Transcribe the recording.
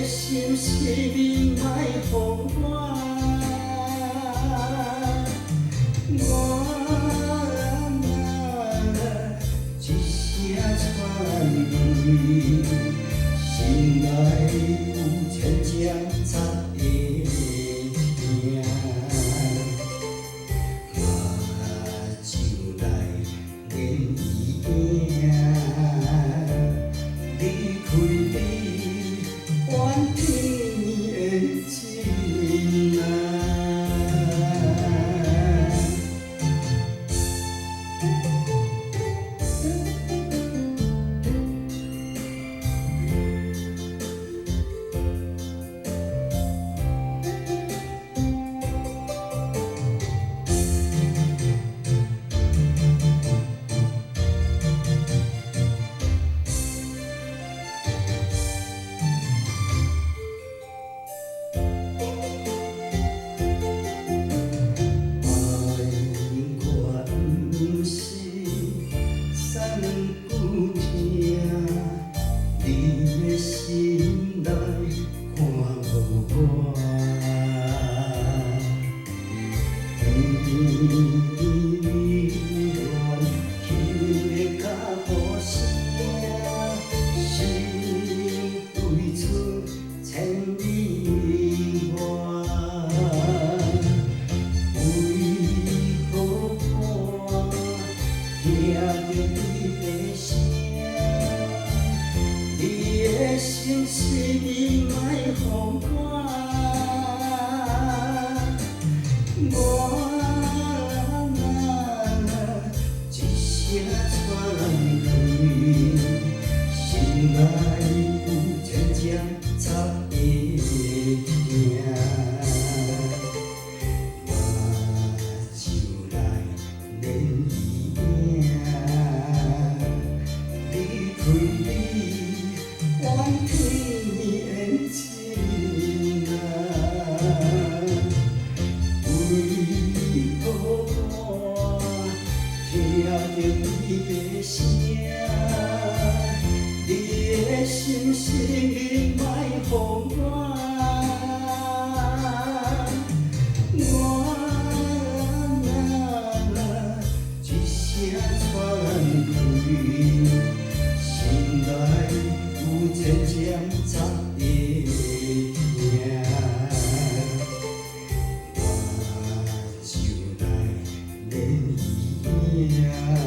心是你莫予我一声喘气，心内有千江杂的痛，我就来念伊影，离开你，怨天的情啊。心内看无我，偏恋轻的甲好声，心对出千里外。为何我听着你的声？你的心事你莫予我一声喘气，心内有千江杂的痛，我就来念伊影，离开你。怨天的情啊，为何我听着你的声？你的心事你莫予我一声喘气，心内。有千江杂的痛，我就来念伊影。